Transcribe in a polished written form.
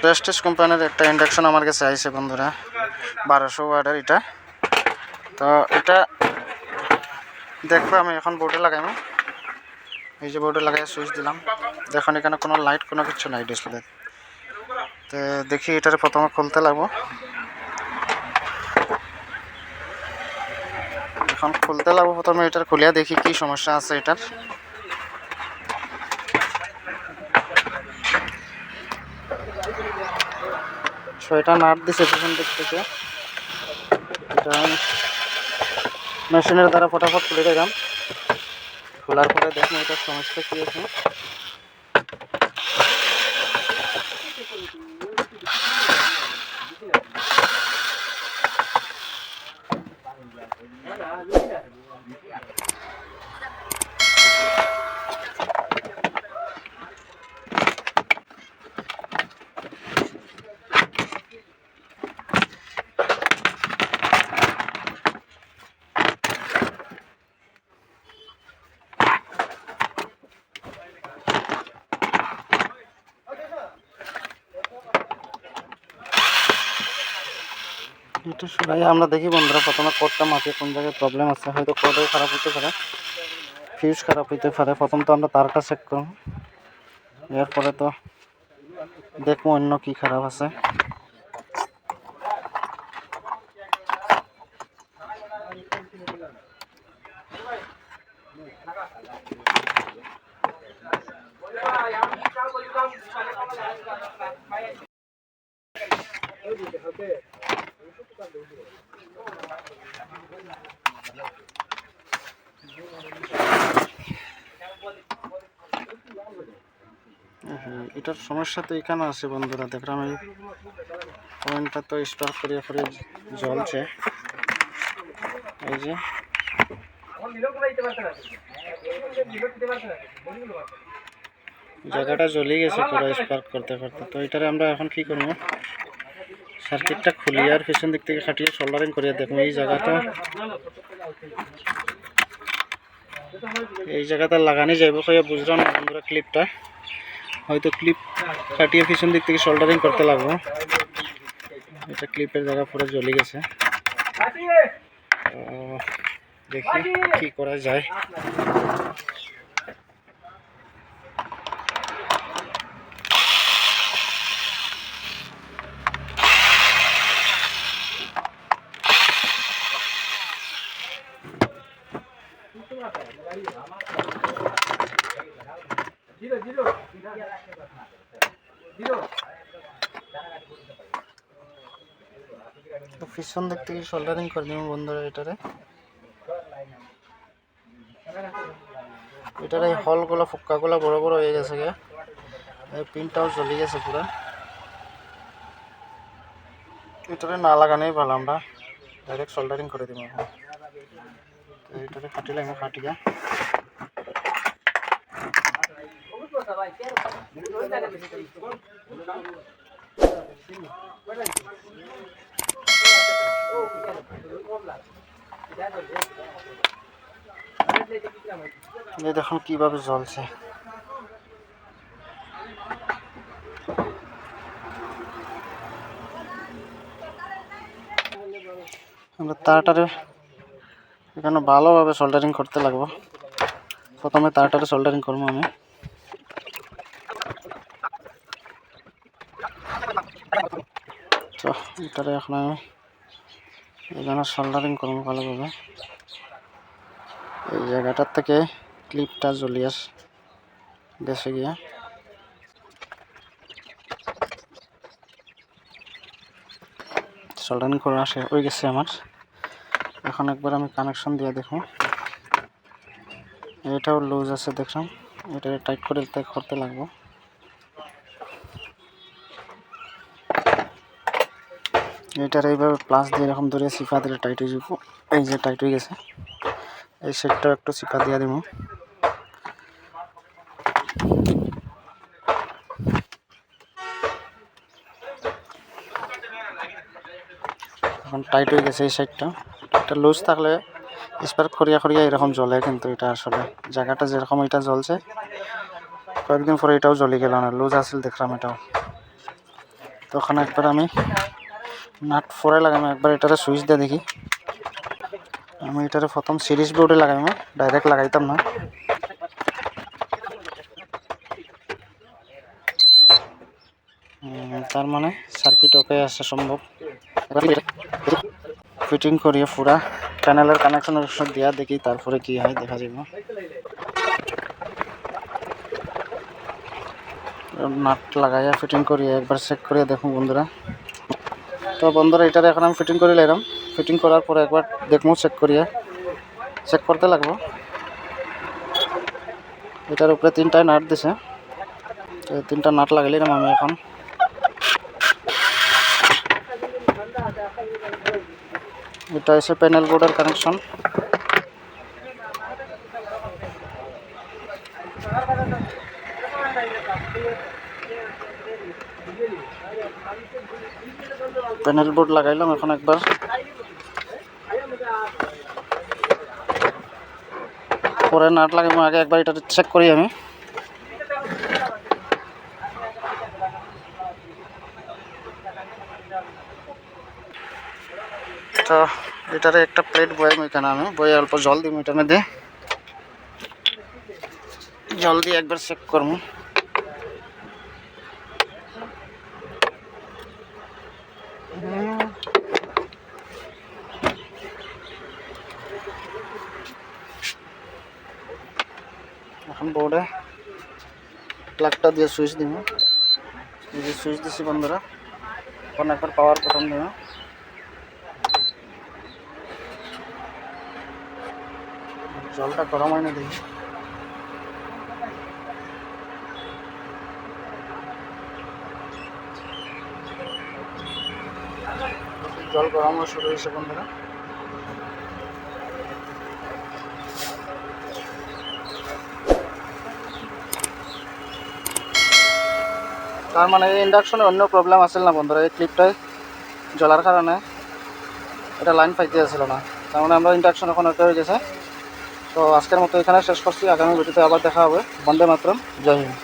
Prestige কোম্পানির একটা induction আমার কাছে আইছে বন্ধুরা, 1200 ওয়াটের। এটা তো এটা দেখবো আমি এখন বোর্ডে লাগাইমু। এই যে বোর্ডে লাগাই সুইচ দিলাম, দেখুন এখানে কোনো লাইট কোনো কিছু নাই ডিসপ্লে। তো দেখি এটার প্রথমে খুলতে লাগবো। এখন খুলতে লাগবো প্রথমে, এটার খুলিয়া দেখি কি সমস্যা আছে এটার। ছয়টা নাট দিছে পিছন দিক থেকে, এটা মেশিনের দ্বারা ফটাফট খুলে দিলাম। খোলার পরে দেখুন এটার সমস্যা কি আছে। এটা সবাই আমরা দেখি বন্ধুরা, প্রথমে কোডটা মাপিয়ে কোন জায়গায় প্রবলেম আছে। হয়তো কোডও খারাপ হতে পারে, ফিউজ খারাপ হতে পারে। প্রথম তো আমরা তারটা চেক করব, এরপরে তো দেখবো অন্য কি খারাপ আছে। এটার সমস্যা তো এখানে আছে বন্ধুরা, দেখলাম এই পয়েন্টটা তো স্টার্ট করিয়া করে জ্বলছে। এই যে জায়গাটা জ্বলে গেছে পুরো স্পার্ক করতে করতে। তো এটারে আমরা এখন কি করবো, সার্কিটটা খুলিয়ে আর পিছন দিক থেকে খাটিয়ে সোল্ডারিং করিয়ে দেখবো এই জায়গাটা লাগানি যাইব কয়ে বুঝলাম না বন্ধুরা। ক্লিপটা হয়তো ক্লিপ কাটিয়ে পিছন দিক থেকে সোল্ডারিং করতে লাগবো। এটা ক্লিপের জায়গা পুরো জ্বলে গেছে, দেখি কি করা যায়। পিছন দিক থেকে সোল্ডারিং করে দিব বন্ধুরা। এটার এই হলগুলো ফুক্কাগুলো বড় বড় হয়ে গেছে, এই পিনটাও জ্বলে গেছে পুরো। এটারে না লাগানোই ভালো, আমরা ডাইরেক্ট সোল্ডারিং করে দিব। এটারে কাটিলে আমি কাটিয়া দেখুন কিভাবে জ্বলছে। আমরা তারটারে এখানে ভালোভাবে সোল্ডারিং করতে লাগবো। প্রথমে তারটারে সোল্ডারিং করবো আমি। তো এটারে এখন আমি এখানে সোল্ডারিং করবো ভালোভাবে। এই জায়গাটার থেকে ক্লিপটা জ্বলিয়ে গেছে গিয়া। সোল্ডারিং করা হয়ে গেছে আমার। এখন একবার আমি কানেকশন দিয়ে দেখো, এটাও লুজ আছে দেখলাম। এটা টাইট করে করতে লাগবো। এটার এইভাবে প্লাস দিয়ে এরকম ধরে চিপা দিলে টাইট হয়ে যাব। এই যে টাইট হয়ে গেছে, এই সেটটাও একটু চিপা দিয়ে দিব। এখন টাইট হয়ে গেছে এই সাইডটা। এটা লুজ থাকলে স্পার্ক করিয়া করিয়া এরকম জ্বলে, কিন্তু এটা আসলে জায়গাটা যেরকম এটা জ্বলছে কয়েকদিন পরে এটাও জ্বলে গেল না, লুজ আসলে দেখলাম এটাও। তখন একবার আমি নাট ফোরে লাগাইম, একবার এটারে সুইচ দিয়ে দেখি। আমি এটারে প্রথম সিরিজ বোর্ডে লাগাইম, ডাইরেক্ট লাগাইতাম না। তার মানে সার্কিট ওকে আসা সম্ভব। ফিটিং করিয়ে পুরা প্যানেলের কানেকশন দিয়া দেখি, তারপরে কি হয় দেখা যাবে। নাট লাগাইয়া ফিটিং করিয়ে একবার চেক করিয়ে দেখুন বন্ধুরা। তো বন্ধুরা এটারে এখন আমি ফিটিং করে লাইলাম। ফিটিং করার পরে একবার দেখবো চেক করিয়ে, চেক করতে লাগবো। এটার উপরে 3টায় নাট দিছে, তো 3টা নাট লাগাইলাম আমি এখন। এটা হচ্ছে প্যানেল বোর্ডের কানেকশন। প্যানেল বোর্ড লাগাইলাম এখন একবার। পরে নাট লাগাবো, আগে একবার এটা চেক করি আমি। তো এটারে একটা প্লেট বয়াম এখানে আমি বয়ে অল্প জল দিব, এটার মধ্যে জল দিয়ে একবার চেক করবো। এখন বোর্ডে প্লাগটা দিয়ে সুইচ দিব, এই যে সুইচ দিছি বন্ধুরা। এখন একবার পাওয়ার প্রথম দিব, জলটা গরম হয় না দেখি। জল গরম হওয়া শুরু হয়েছে বন্ধুরা। তার মানে এই ইন্ডাকশনে অন্য প্রবলেম আসছিল না বন্ধুরা, এই ক্লিপটায় জ্বলার কারণে এটা লাইন পাইতে আসছিল না। তার মানে আমরা ইন্ডাকশন এখন ওকে হয়ে গেছে। তো আজকের মতো এখানে শেষ করছি, আগামী ভিডিওতে আবার দেখা হবে। বন্দে মাতরম, জয় হিন্দ।